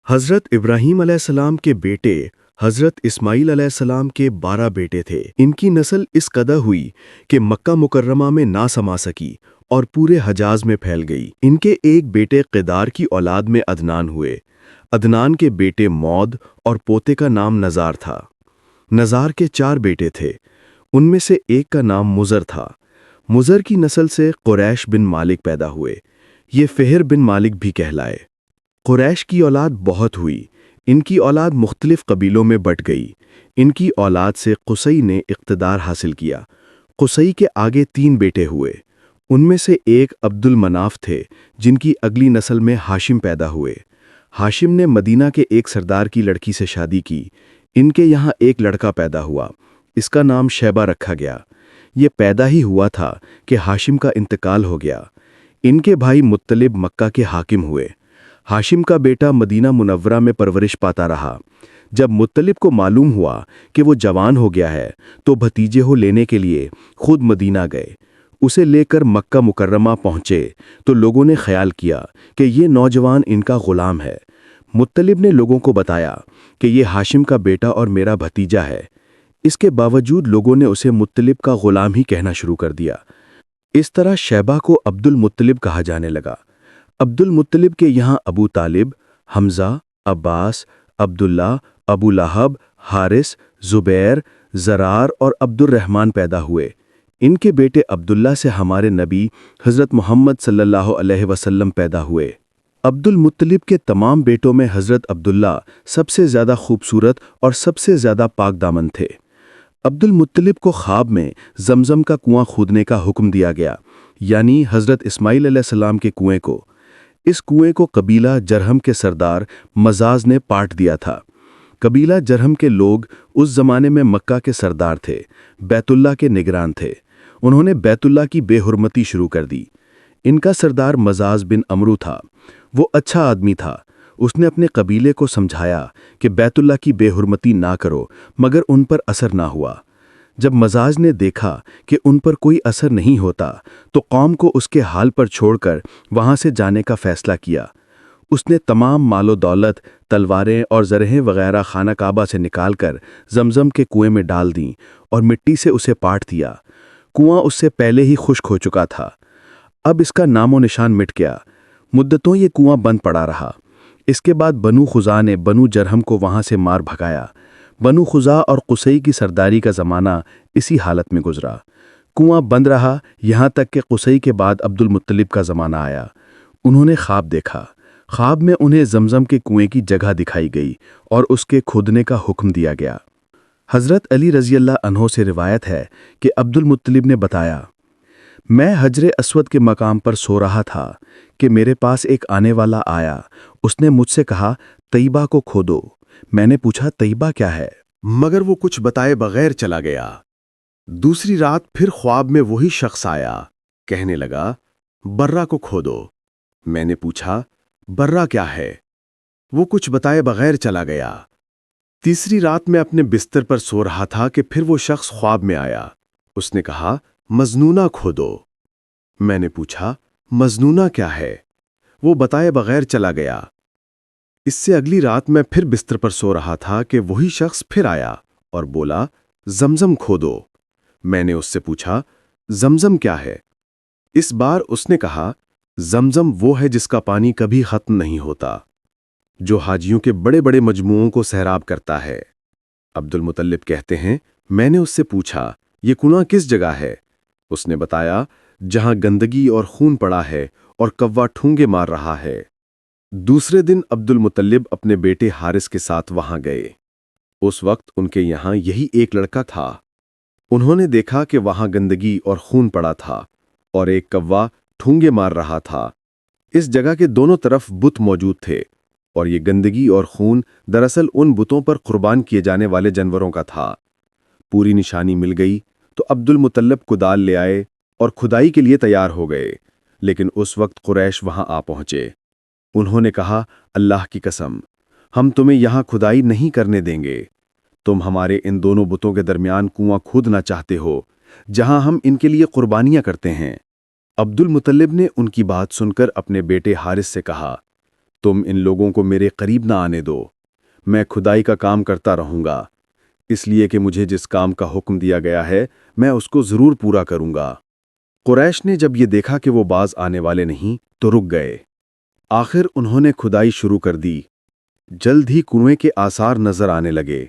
हज़रत इब्राहीम अलैहिस्सलाम के बेटे हज़रत इस्माईल अलैहिस्सलाम के 12 बेटे थे। इनकी नस्ल इस कदर हुई कि मक्का मुकर्रमा में ना समा सकी और पूरे हजाज में फैल गई। इनके एक बेटे क़िदार की औलाद में अदनान हुए। अदनान के बेटे मौद और पोते का नाम नज़ार था। नज़ार के 4 बेटे थे। उनमें से एक का नाम मुज़र था। मुज़र की नस्ल से कुरैश बिन मालिक पैदा हुए। ये फ़िहर बिन मालिक भी कहलाए। कुरैश की औलाद बहुत हुई। इनकी औलाद मुख्तलिफ कबीलों में बट गई। इनकी औलाद से कुसई ने इक़्तिदार हासिल किया। कुसई के आगे 3 बेटे हुए। उनमें से एक अब्दुल मनाफ थे, जिनकी अगली नस्ल में हाशिम पैदा हुए। हाशिम ने मदीना के एक सरदार की लड़की से शादी की। इनके यहाँ एक लड़का पैदा हुआ। इसका नाम शैबा रखा गया। ये पैदा ही हुआ था कि हाशिम का इंतकाल हो गया। इनके भाई मुत्तलिब मक्का के हाकिम हुए। हाशिम का बेटा मदीना मुनव्वरा में परवरिश पाता रहा। जब मुत्तलिब को मालूम हुआ कि वो जवान हो गया है, तो भतीजे को लेने के लिए खुद मदीना गए। उसे लेकर मक्का मुकर्रमा पहुंचे तो लोगों ने ख्याल किया कि ये नौजवान इनका गुलाम है। मुत्तलिब ने लोगों को बताया कि ये हाशिम का बेटा और मेरा भतीजा है। इसके बावजूद लोगों ने उसे मुत्तलिब का गुलाम ही कहना शुरू कर दिया। इस तरह शैबा को अब्दुल मुत्तलिब कहा जाने लगा। अब्दुल मुत्तलिब के यहाँ अबू तालिब, हमज़ा, अब्बास, अब्दुल्ला, अबू लहब, हारिस, ज़ुबैर, ज़रार और अब्दुर्रहमान पैदा हुए। इनके बेटे अब्दुल्ला से हमारे नबी हज़रत मोहम्मद सल्लल्लाहु अलैहि वसल्लम पैदा हुए। अब्दुल मुत्तलिब के तमाम बेटों में हज़रत अब्दुल्ला सबसे ज़्यादा खूबसूरत और सबसे ज़्यादा पाक दामन थे। अब्दुल मुत्तलिब को ख्वाब में जमजम का कुआं खोदने का हुक्म दिया गया, यानी हज़रत इस्माईल अलैहिस्सलाम के कुएं को। इस कुएं को कबीला जरहम के सरदार मजाज ने पाट दिया था। कबीला जरहम के लोग उस ज़माने में मक्का के सरदार थे, बैतुल्ला के निगरान थे। उन्होंने बैतुल्ला की बेहुरमती शुरू कर दी। इनका सरदार मजाज बिन अमरू था। वो अच्छा आदमी था। उसने अपने कबीले को समझाया कि बैतुल्ला की बेहुरमती ना करो, मगर उन पर असर ना हुआ। जब मजाज ने देखा कि उन पर कोई असर नहीं होता, तो कौम को उसके हाल पर छोड़कर वहां से जाने का फैसला किया। उसने तमाम मालो दौलत, तलवारें और ज़रहें वगैरह खाना काबा से निकालकर जमजम के कुएं में डाल दीं और मिट्टी से उसे पाट दिया। कुआं उससे पहले ही खुश्क हो चुका था। अब इसका नामो निशान मिट गया। मुद्दतों ये कुआं बंद पड़ा रहा। इसके बाद बनु खुज़ा ने बनु जरहम को वहां से मार भगाया। बनु खुज़ा और कुसई की सरदारी का ज़माना इसी हालत में गुजरा। कुआं बंद रहा, यहाँ तक कि कुसई के बाद अब्दुल मुत्तलिब का ज़माना आया। उन्होंने ख्वाब देखा। ख्वाब में उन्हें जमजम के कुएं की जगह दिखाई गई और उसके खोदने का हुक्म दिया गया। हज़रत अली रज़ी अल्लाह अन्हो से रिवायत है कि अब्दुल मुत्तलिब ने बताया, मैं हजरे अस्वद के मकाम पर सो रहा था कि मेरे पास एक आने वाला आया। उसने मुझसे कहा, तैयबा को खोदो। मैंने पूछा, तैयबा क्या है? मगर वो कुछ बताए बगैर चला गया। दूसरी रात फिर ख्वाब में वही शख्स आया। कहने लगा, बर्रा को खोदो। मैंने पूछा, बर्रा क्या है? वो कुछ बताए बगैर चला गया। तीसरी रात में अपने बिस्तर पर सो रहा था कि फिर वो शख्स ख्वाब में आया। उसने कहा, मजनूना खोदो। मैंने पूछा, मजनूना क्या है? वो बताए बगैर चला गया। इससे अगली रात मैं फिर बिस्तर पर सो रहा था कि वही शख्स फिर आया और बोला, जमजम खोदो। मैंने उससे पूछा, जमजम क्या है? इस बार उसने कहा, जमजम वो है जिसका पानी कभी खत्म नहीं होता, जो हाजियों के बड़े बड़े मजमुओं को सहराब करता है। अब्दुल मुत्तलिब कहते हैं, मैंने उससे पूछा, ये कुआं किस जगह है? उसने बताया, जहां गंदगी और खून पड़ा है और कव्वा ठूंगे मार रहा है। दूसरे दिन अब्दुल मुत्तलिब अपने बेटे हारिस के साथ वहां गए। उस वक्त उनके यहां यही एक लड़का था। उन्होंने देखा कि वहां गंदगी और खून पड़ा था और एक कव्वा ठूंगे मार रहा था। इस जगह के दोनों तरफ बुत मौजूद थे और ये गंदगी और खून दरअसल उन बुतों पर कुर्बान किए जाने वाले जानवरों का था। पूरी निशानी मिल गई तो अब्दुल मुत्तलिब कुदाल ले आए और खुदाई के लिए तैयार हो गए। लेकिन उस वक्त कुरैश वहां आ पहुंचे। उन्होंने कहा, अल्लाह की कसम, हम तुम्हें यहां खुदाई नहीं करने देंगे। तुम हमारे इन दोनों बुतों के दरमियान कुआं खोदना चाहते हो, जहां हम इनके लिए कुर्बानियां करते हैं। अब्दुल मुत्तलिब ने उनकी बात सुनकर अपने बेटे हारिस से कहा, تم ان لوگوں کو میرے قریب نہ آنے دو، میں کھدائی کا کام کرتا رہوں گا، اس لیے کہ مجھے جس کام کا حکم دیا گیا ہے میں اس کو ضرور پورا کروں گا۔ قریش نے جب یہ دیکھا کہ وہ باز آنے والے نہیں تو رک گئے۔ آخر انہوں نے کھدائی شروع کر دی۔ جلد ہی کنویں کے آثار نظر آنے لگے۔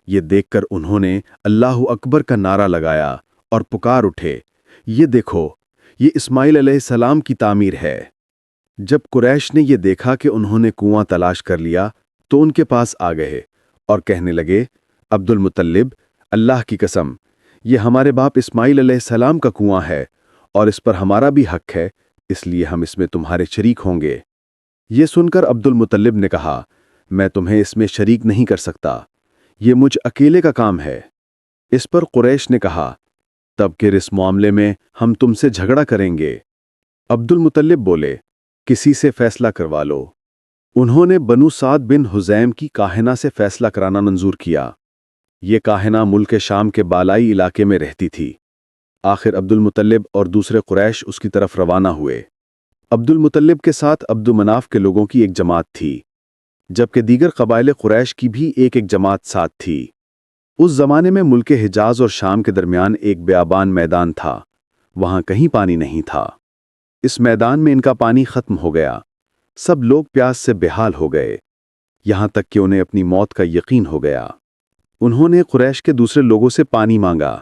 یہ دیکھ کر انہوں نے اللہ اکبر کا نعرہ لگایا اور پکار اٹھے، یہ دیکھو، یہ اسماعیل علیہ السلام کی تعمیر ہے۔ جب قریش نے یہ دیکھا کہ انہوں نے کنواں تلاش کر لیا تو ان کے پاس آ گئے اور کہنے لگے، عبد المطلب، اللہ کی قسم، یہ ہمارے باپ اسماعیل علیہ السلام کا کنواں ہے اور اس پر ہمارا بھی حق ہے، اس لیے ہم اس میں تمہارے شریک ہوں گے۔ یہ سن کر عبد المطلب نے کہا، میں تمہیں اس میں شریک نہیں کر سکتا، یہ مجھ اکیلے کا کام ہے۔ اس پر قریش نے کہا، تب کہ اس معاملے میں ہم تم سے جھگڑا کریں گے۔ عبد المطلب بولے، کسی سے فیصلہ کروا لو۔ انہوں نے بنو سعد بن حزیم کی کاہنہ سے فیصلہ کرانا منظور کیا۔ یہ کاہنہ ملک شام کے بالائی علاقے میں رہتی تھی۔ آخر عبد المطلب اور دوسرے قریش اس کی طرف روانہ ہوئے۔ عبد المطلب کے ساتھ عبد مناف کے لوگوں کی ایک جماعت تھی، جبکہ دیگر قبائل قریش کی بھی ایک جماعت ساتھ تھی۔ اس زمانے میں ملک حجاز اور شام کے درمیان ایک بیابان میدان تھا، وہاں کہیں پانی نہیں تھا۔ اس میدان میں ان کا پانی ختم ہو گیا، سب لوگ پیاس سے بےحال ہو گئے، یہاں تک کہ انہیں اپنی موت کا یقین ہو گیا۔ انہوں نے قریش کے دوسرے لوگوں سے پانی مانگا،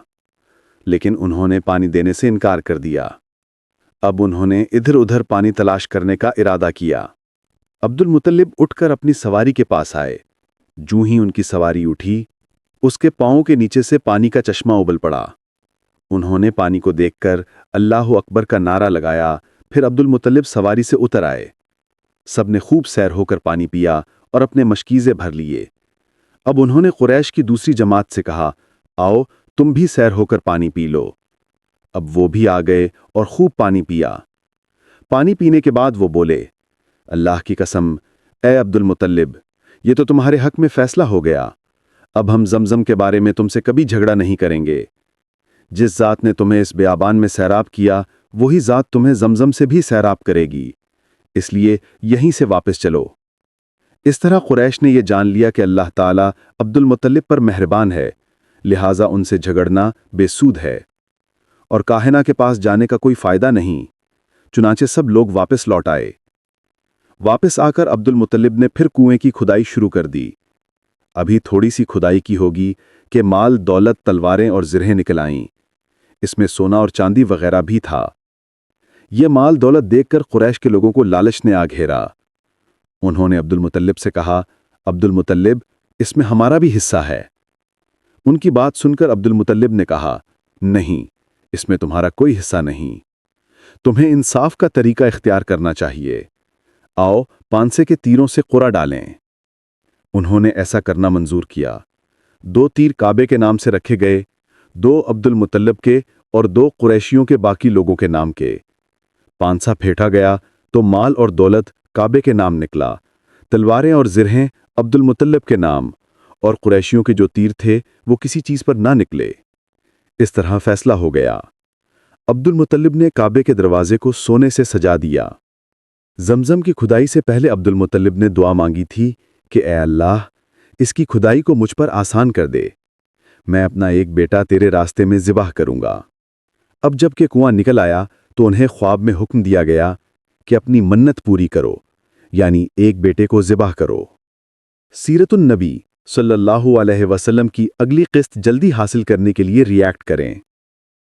لیکن انہوں نے پانی دینے سے انکار کر دیا۔ اب انہوں نے ادھر ادھر پانی تلاش کرنے کا ارادہ کیا۔ عبد المطلب اٹھ کر اپنی سواری کے پاس آئے۔ جوں ہی ان کی سواری اٹھی، اس کے پاؤں کے نیچے سے پانی کا چشمہ ابل پڑا۔ انہوں نے پانی کو دیکھ کر اللہ اکبر کا نعرہ لگایا، پھر عبد المطلب سواری سے اتر آئے۔ سب نے خوب سیر ہو کر پانی پیا اور اپنے مشکیزے بھر لیے۔ اب انہوں نے قریش کی دوسری جماعت سے کہا، آؤ تم بھی سیر ہو کر پانی پی لو۔ اب وہ بھی آ گئے اور خوب پانی پیا۔ پانی پینے کے بعد وہ بولے، اللہ کی قسم، اے عبد المطلب، یہ تو تمہارے حق میں فیصلہ ہو گیا۔ اب ہم زمزم کے بارے میں تم سے کبھی جھگڑا نہیں کریں گے۔ جس ذات نے تمہیں اس بیابان میں سیراب کیا، وہی ذات تمہیں زمزم سے بھی سیراب کرے گی، اس لیے یہیں سے واپس چلو۔ اس طرح قریش نے یہ جان لیا کہ اللہ تعالیٰ عبد المطلب پر مہربان ہے، لہٰذا ان سے جھگڑنا بے سود ہے اور کاہنہ کے پاس جانے کا کوئی فائدہ نہیں۔ چنانچہ سب لوگ واپس لوٹ آئے۔ واپس آ کر عبد المطلب نے پھر کنویں کی کھدائی شروع کر دی۔ ابھی تھوڑی سی کھدائی کی ہوگی کہ مال، دولت، تلواریں اور زرہیں نکل آئیں۔ اس میں سونا اور چاندی وغیرہ بھی تھا۔ یہ مال دولت دیکھ کر قریش کے لوگوں کو لالچ نے آ گھیرا۔ انہوں نے عبد المطلب سے کہا، عبد المطلب، اس میں ہمارا بھی حصہ ہے۔ ان کی بات سن کر عبد المطلب نے کہا، نہیں، اس میں تمہارا کوئی حصہ نہیں، تمہیں انصاف کا طریقہ اختیار کرنا چاہیے۔ آؤ پانسے کے تیروں سے قرعہ ڈالیں۔ انہوں نے ایسا کرنا منظور کیا۔ 2 تیر کعبے کے نام سے رکھے گئے، 2 عبد المطلب کے اور 2 قریشیوں کے باقی لوگوں کے نام کے۔ پانسا پھیٹا گیا تو مال اور دولت کعبے کے نام نکلا، تلواریں اور زرہیں عبد المطلب کے نام، اور قریشیوں کے جو تیر تھے وہ کسی چیز پر نہ نکلے۔ اس طرح فیصلہ ہو گیا۔ عبد المطلب نے کعبے کے دروازے کو سونے سے سجا دیا۔ زمزم کی کھدائی سے پہلے عبد المطلب نے دعا مانگی تھی کہ اے اللہ، اس کی کھدائی کو مجھ پر آسان کر دے، میں اپنا ایک بیٹا تیرے راستے میں ذبح کروں گا۔ اب جب کہ کنواں نکل آیا تو انہیں خواب میں حکم دیا گیا کہ اپنی منت پوری کرو، یعنی ایک بیٹے کو ذبح کرو۔ سیرت النبی صلی اللہ علیہ وسلم کی اگلی قسط جلدی حاصل کرنے کے لیے ریاکٹ کریں۔